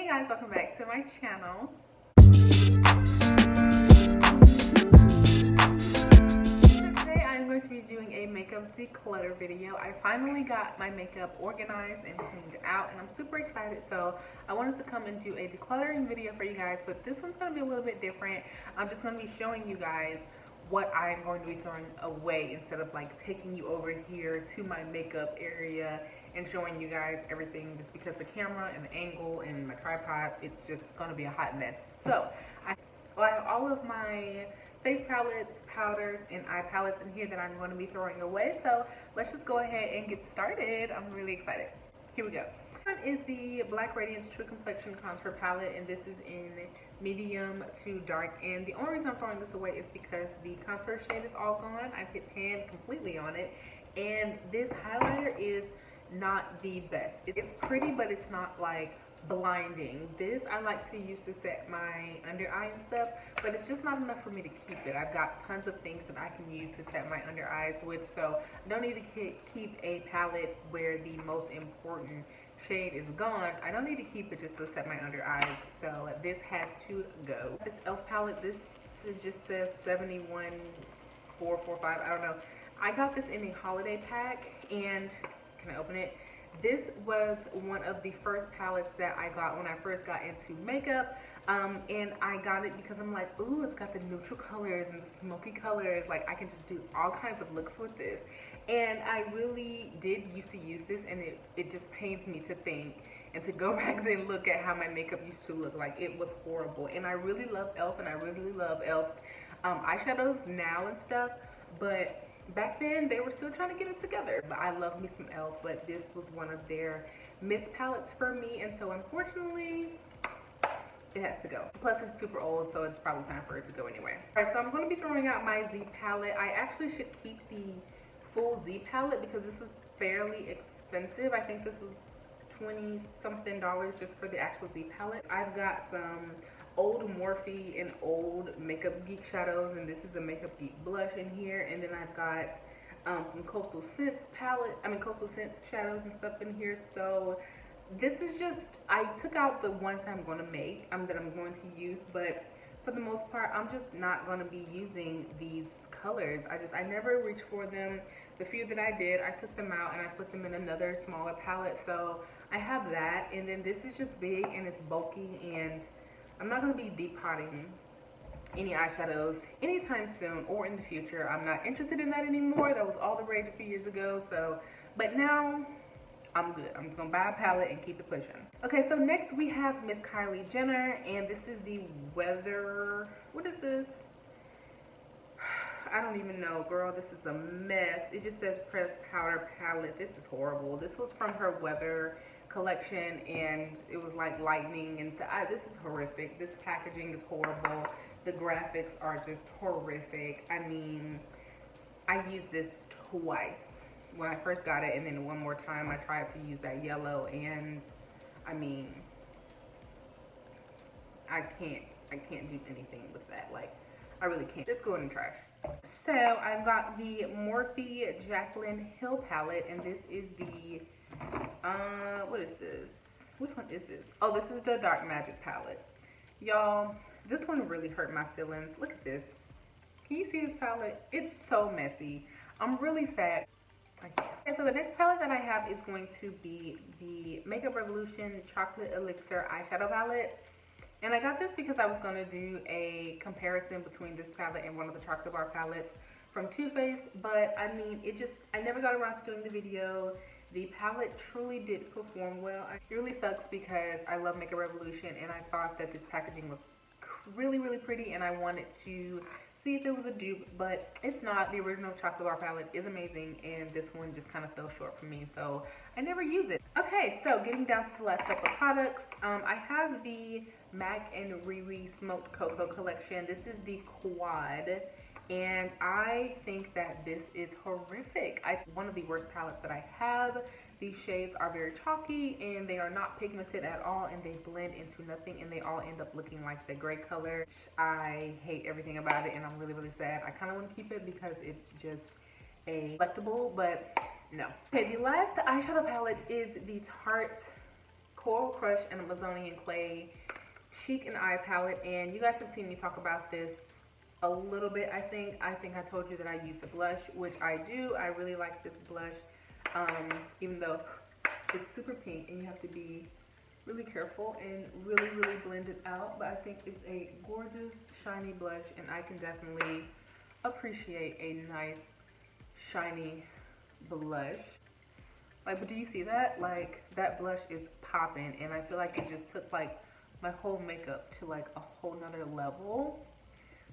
Hey guys, welcome back to my channel. Today I'm going to be doing a makeup declutter video. I finally got my makeup organized and cleaned out and I'm super excited, so I wanted to come and do a decluttering video for you guys, but this one's going to be a little bit different. I'm just going to be showing you guys what I'm going to be throwing away instead of like taking you over here to my makeup area and showing you guys everything, just because the camera and the angle and my tripod, it's just going to be a hot mess. So I have all of my face palettes, powders, and eye palettes in here that I'm going to be throwing away. So let's just go ahead and get started. I'm really excited. Here we go. This one is the Black Radiance True Complexion Contour Palette, and this is in medium to dark. And the only reason I'm throwing this away is because the contour shade is all gone. I've hit pan completely on it, and this highlighter is not the best. It's pretty, but it's not like blinding. This I like to use to set my under eye and stuff, but it's just not enough for me to keep it. I've got tons of things that I can use to set my under eyes with, so I don't need to keep a palette where the most important shade is gone. I don't need to keep it just to set my under eyes, so this has to go. This e.l.f. palette, this just says 71445, I don't know. I got this in a holiday pack, and can I open it? This was one of the first palettes that I got when I first got into makeup, and I got it because I'm like, ooh, it's got the neutral colors and the smoky colors. Like, I can just do all kinds of looks with this. And I really did used to use this, and it just pains me to think and to go back and look at how my makeup used to look like. It was horrible. And I really love e.l.f. and I really love e.l.f.'s eyeshadows now and stuff, but back then they were still trying to get it together. But I love me some e.l.f., but this was one of their missed palettes for me, and so unfortunately it has to go. Plus it's super old, so it's probably time for it to go anyway. All right, so I'm going to be throwing out my Z palette. I actually should keep the full Z palette because this was fairly expensive. I think this was $20 something just for the actual Z palette. I've got some old Morphe and old Makeup Geek shadows, and this is a Makeup Geek blush in here, and then I've got some Coastal Scents shadows and stuff in here. So this is just, I took out the ones I'm going to make, that I'm going to use, but for the most part I'm just not going to be using these colors. I never reached for them. The few that I did, I took them out and I put them in another smaller palette, so I have that. And then this is just big and it's bulky, and I'm not going to be deep potting any eyeshadows anytime soon or in the future. I'm not interested in that anymore. That was all the rage a few years ago. So, but now I'm good. I'm just going to buy a palette and keep it pushing. Okay, so next we have Miss Kylie Jenner, and this is the Weather, what is this? I don't even know, girl. This is a mess. It just says pressed powder palette. This is horrible. This was from her Weather collection, and it was like lightning and stuff. This is horrific. This packaging is horrible. The graphics are just horrific. I mean, I used this twice when I first got it, and then one more time I tried to use that yellow, and I mean, I can't do anything with that. Like, I really can't. Let's go in the trash. So I've got the Morphe Jaclyn Hill palette, and this is the what is this? Which one is this? Oh, this is the Dark Magic palette. Y'all, this one really hurt my feelings. Look at this. Can you see this palette? It's so messy. I'm really sad. Okay, so the next palette that I have is going to be the Makeup Revolution Chocolate Elixir Eyeshadow Palette. And I got this because I was going to do a comparison between this palette and one of the chocolate bar palettes from Too Faced, but I mean, I never got around to doing the video. The palette truly did perform well. It really sucks because I love Makeup Revolution, and I thought that this packaging was really, really pretty, and I wanted to see if it was a dupe, but it's not. The original chocolate bar palette is amazing, and this one just kind of fell short for me, so I never use it. Okay, so getting down to the last couple of products, I have the MAC and Riri Smoked Cocoa collection. This is the Quad, and I think that this is horrific. One of the worst palettes that I have. These shades are very chalky, and they are not pigmented at all, and they blend into nothing, and they all end up looking like the gray color. I hate everything about it, and I'm really, really sad. I kind of want to keep it because it's just a collectible, but no. Okay, the last eyeshadow palette is the Tarte Coral Crush and Amazonian Clay Cheek and Eye Palette. And you guys have seen me talk about this a little bit. I think I told you that I use the blush, which I do. I really like this blush, even though it's super pink and you have to be really careful and really blend it out. But I think it's a gorgeous shiny blush, and I can definitely appreciate a nice shiny blush. Like, but do you see that? Like, that blush is popping, and I feel like it just took like my whole makeup to like a whole nother level.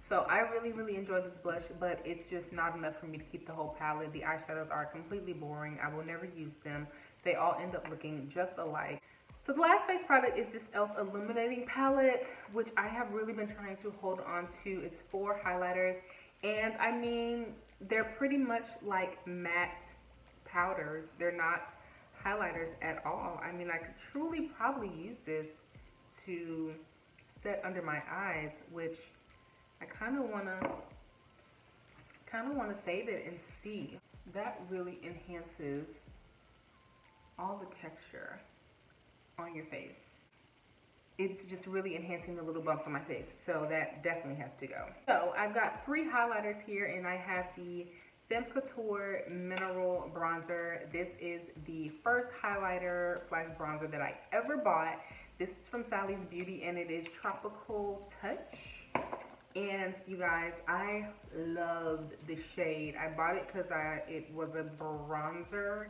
So I really enjoy this blush, but it's just not enough for me to keep the whole palette. The eyeshadows are completely boring. I will never use them. They all end up looking just alike. So the last face product is this e.l.f. Illuminating Palette, which I have really been trying to hold on to. It's 4 highlighters, and I mean, they're pretty much like matte powders. They're not highlighters at all. I mean, I could truly probably use this to set under my eyes, which I kind of want to save it and see. That really enhances all the texture on your face. It's just really enhancing the little bumps on my face, so that definitely has to go. So I've got 3 highlighters here, and I have the Femme Couture Mineral Bronzer. This is the first highlighter slash bronzer that I ever bought. This is from Sally's Beauty, and it is Tropical Touch. And you guys, I loved the shade. I bought it because it was a bronzer,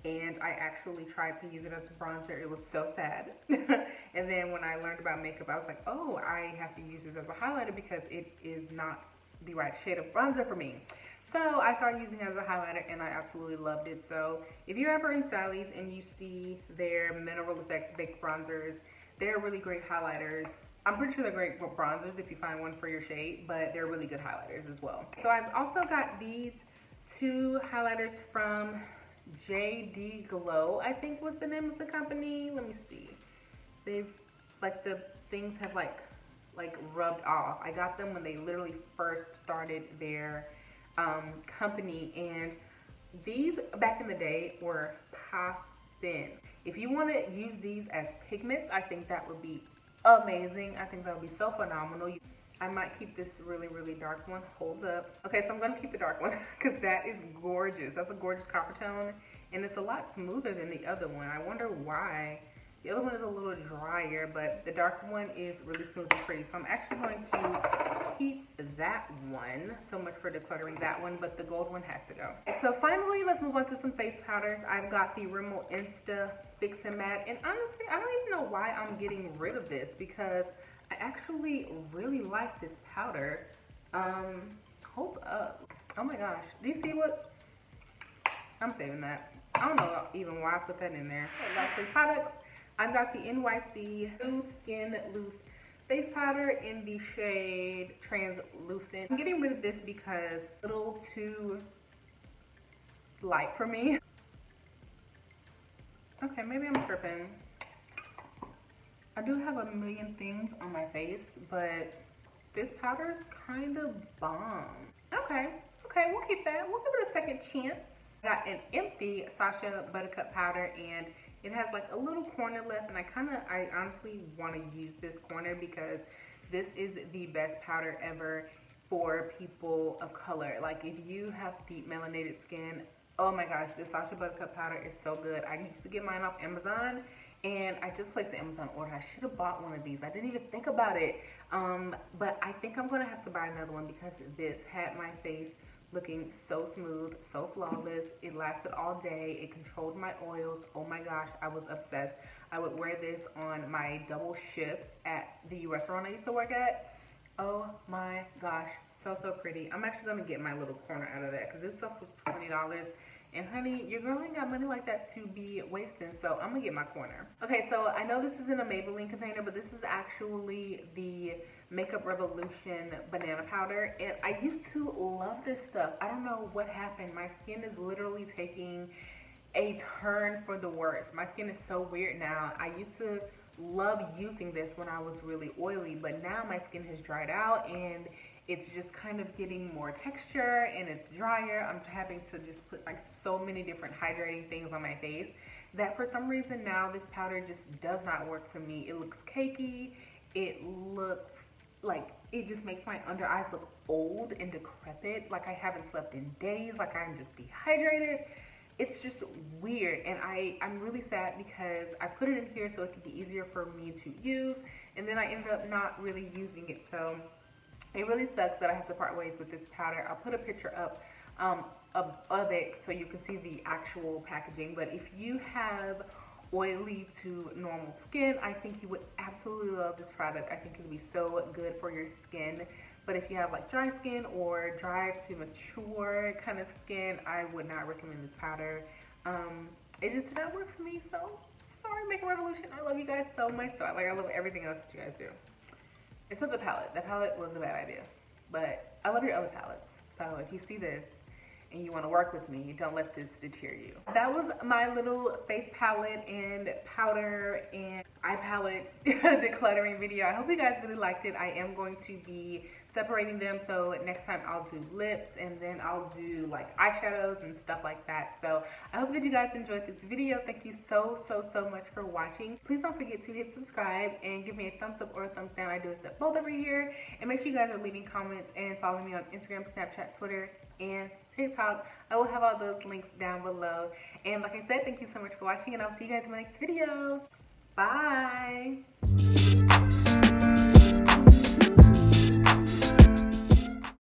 and I actually tried to use it as a bronzer. It was so sad. And then when I learned about makeup, I was like, oh, I have to use this as a highlighter because it is not the right shade of bronzer for me. So I started using it as a highlighter, and I absolutely loved it. So if you're ever in Sally's and you see their Mineral Effects Baked Bronzers, they're really great highlighters. I'm pretty sure they're great bronzers if you find one for your shade, but they're really good highlighters as well. So I've also got these 2 highlighters from JD Glow, I think was the name of the company. Let me see. They've, like, the things have like rubbed off. I got them when they literally first started their company, and these back in the day were poppin'. If you want to use these as pigments, I think that would be amazing. I think that would be so phenomenal. I might keep this really dark one. Hold up. Okay, so I'm gonna keep the dark one because that is gorgeous. That's a gorgeous copper tone, and it's a lot smoother than the other one. I wonder why. The other one is a little drier, but the dark one is really smooth and pretty. So I'm actually going to keep that one. So much for decluttering that one, but the gold one has to go. So finally, let's move on to some face powders. I've got the Rimmel Insta Fix and Matte, and honestly, I don't even know why I'm getting rid of this because I actually really like this powder. Hold up. Oh my gosh. Do you see what? I'm saving that. I don't know even why I put that in there. Okay, last 3 products. I've got the NYC Nude Skin Loose Face Powder in the shade Translucent. I'm getting rid of this because it's a little too light for me. Okay, maybe I'm tripping. I do have a million things on my face, but this powder is kind of bomb. Okay, we'll keep that. We'll give it a second chance. I got an empty Sasha Buttercup powder, and it has like a little corner left, and I honestly want to use this corner because this is the best powder ever for people of color. Like, if you have deep melanated skin, oh my gosh, this Sasha Buttercup powder is so good. I used to get mine off Amazon, and I just placed the Amazon order. I should have bought one of these. I didn't even think about it. But I think I'm gonna have to buy another one because this had my face looking so smooth, so flawless. It lasted all day. It controlled my oils. Oh my gosh, I was obsessed. I would wear this on my double shifts at the restaurant I used to work at. Oh my gosh, so pretty. I'm actually gonna get my little corner out of that because this stuff was $20. And honey, your girl ain't got money like that to be wasting, so I'm gonna get my corner. Okay, so I know this isn't a Maybelline container, but this is actually the Makeup Revolution banana powder, and I used to love this stuff. I don't know what happened. My skin is literally taking a turn for the worse. My skin is so weird now. I used to love using this when I was really oily, but now my skin has dried out and it's just kind of getting more texture and it's drier. I'm having to just put like so many different hydrating things on my face that for some reason now this powder just does not work for me. It looks cakey. It looks like, it just makes my under eyes look old and decrepit, like I haven't slept in days, like I'm just dehydrated. It's just weird, and I'm really sad because I put it in here so it could be easier for me to use, and then I ended up not really using it. So it really sucks that I have to part ways with this powder. I'll put a picture up of it so you can see the actual packaging. But if you have oily to normal skin, I think you would absolutely love this product. I think it would be so good for your skin. But if you have like dry skin or dry to mature kind of skin, I would not recommend this powder. It just did not work for me, so sorry, Makeup Revolution. I love you guys so much, though. Like, I love everything else that you guys do. Except the palette. The palette was a bad idea. But I love your other palettes. So if you see this and you want to work with me, don't let this deter you. That was my little face palette and powder and eye palette decluttering video. I hope you guys really liked it. I am going to be separating them, so next time I'll do lips and then I'll do like eyeshadows and stuff like that. So I hope that you guys enjoyed this video. Thank you so much for watching. Please don't forget to hit subscribe and give me a thumbs up or a thumbs down. I do accept both over here. And make sure you guys are leaving comments and following me on Instagram, Snapchat, Twitter, and TikTok. I will have all those links down below. And like I said, thank you so much for watching, and I'll see you guys in my next video. Bye.